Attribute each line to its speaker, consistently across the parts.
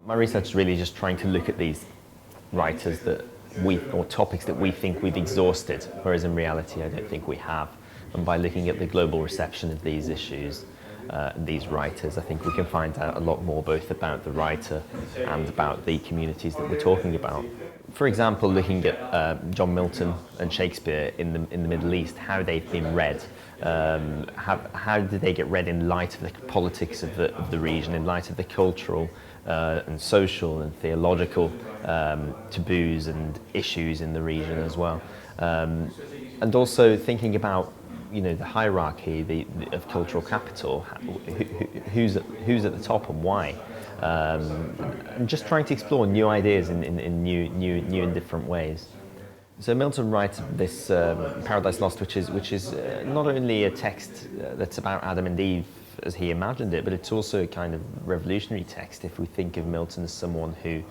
Speaker 1: My research is really just trying to look at these writers or topics that we think we've exhausted, whereas in reality I don't think we have. And by looking at the global reception of these issues, these writers, I think we can find out a lot more both about the writer and about the communities that we're talking about. For example, looking at John Milton and Shakespeare in the Middle East, how they've been read. How did they get read in light of the politics of the region, in light of the cultural and social and theological taboos and issues in the region as well, and also thinking about the hierarchy of cultural capital, who's at the top and why, and just trying to explore new ideas in new and different ways. So Milton writes this Paradise Lost, which is not only a text that's about Adam and Eve as he imagined it, but it's also a kind of revolutionary text if we think of Milton as someone who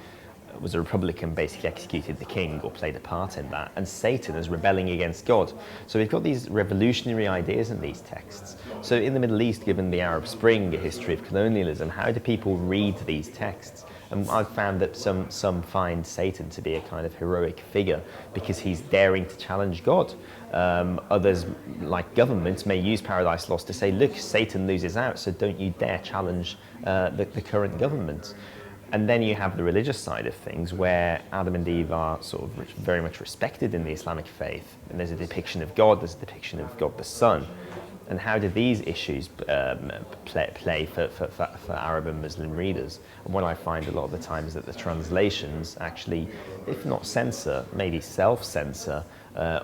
Speaker 1: was a Republican, basically executed the king or played a part in that, and Satan as rebelling against God. So we've got these revolutionary ideas in these texts. So in the Middle East, given the Arab Spring, a history of colonialism, how do people read these texts? And I've found that some find Satan to be a kind of heroic figure because he's daring to challenge God. Others, like governments, may use Paradise Lost to say, look, Satan loses out, so don't you dare challenge the current government. And then you have the religious side of things, where Adam and Eve are sort of very much respected in the Islamic faith. And there's a depiction of God, there's a depiction of God the Son. And how do these issues play for Arab and Muslim readers? And what I find a lot of the time is that the translations actually, if not censor, maybe self-censor,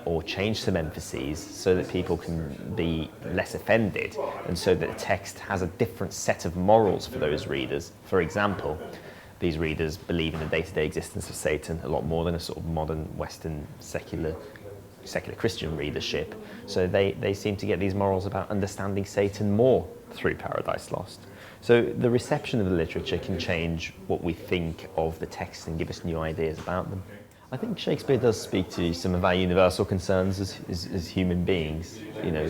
Speaker 1: or change some emphases so that people can be less offended, and so that the text has a different set of morals for those readers. For example, these readers believe in the day-to-day existence of Satan a lot more than a sort of modern Western secular Christian readership. So they seem to get these morals about understanding Satan more through Paradise Lost. So the reception of the literature can change what we think of the text and give us new ideas about them. I think Shakespeare does speak to some of our universal concerns as human beings,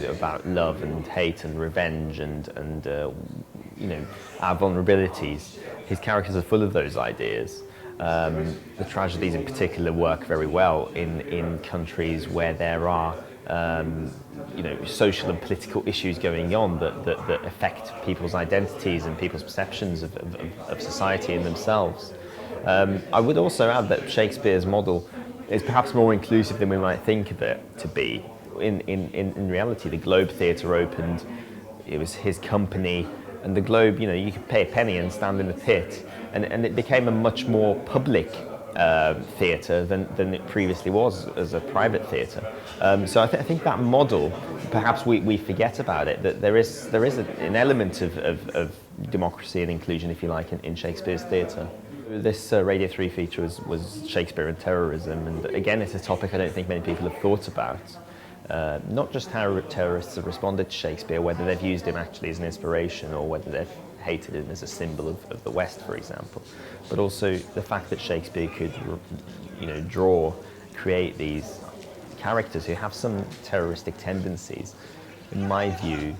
Speaker 1: about love and hate and revenge and our vulnerabilities. His characters are full of those ideas. The tragedies in particular work very well in countries where there are social and political issues going on that affect people's identities and people's perceptions of society and themselves. I would also add that Shakespeare's model is perhaps more inclusive than we might think of it to be. In reality, the Globe Theatre opened, it was his company, and the Globe, you could pay a penny and stand in the pit, and it became a much more public theatre than it previously was as a private theatre. So I think that model, perhaps we forget about it, that there is an element of democracy and inclusion, if you like, in Shakespeare's theatre. This Radio 3 feature was Shakespeare and terrorism, and again it's a topic I don't think many people have thought about. Not just how terrorists have responded to Shakespeare, whether they've used him actually as an inspiration or whether they've hated him as a symbol of the West, for example, but also the fact that Shakespeare could create these characters who have some terroristic tendencies, in my view,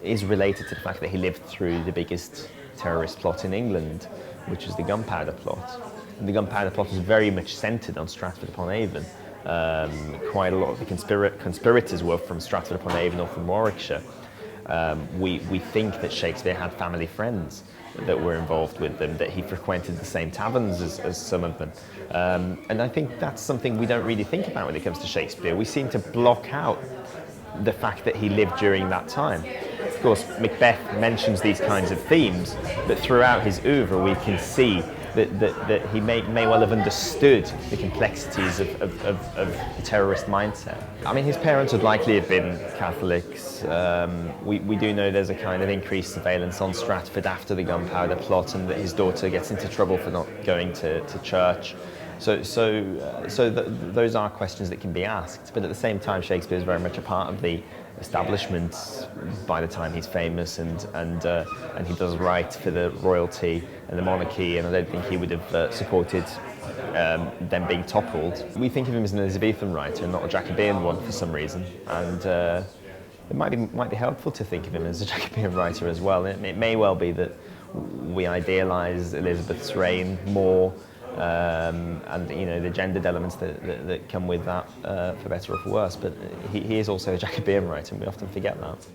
Speaker 1: is related to the fact that he lived through the biggest terrorist plot in England, which is the Gunpowder Plot. And the Gunpowder Plot is very much centred on Stratford-upon-Avon. Quite a lot of the conspirators were from Stratford-upon-Avon or from Warwickshire. We think that Shakespeare had family friends that were involved with them, that he frequented the same taverns as some of them. And I think that's something we don't really think about when it comes to Shakespeare. We seem to block out the fact that he lived during that time. Of course, Macbeth mentions these kinds of themes, but throughout his oeuvre we can see that he may well have understood the complexities of the terrorist mindset. I mean, his parents would likely have been Catholics. We do know there's a kind of increased surveillance on Stratford after the Gunpowder Plot, and that his daughter gets into trouble for not going to church. So those are questions that can be asked, but at the same time Shakespeare is very much a part of the establishment by the time he's famous, and he does write for the royalty and the monarchy, and I don't think he would have supported them being toppled. We think of him as an Elizabethan writer and not a Jacobean one for some reason, and it might be helpful to think of him as a Jacobean writer as well. It may well be that we idealise Elizabeth's reign more, and the gendered elements that come with that, for better or for worse. But he is also a Jacobean writer, and we often forget that.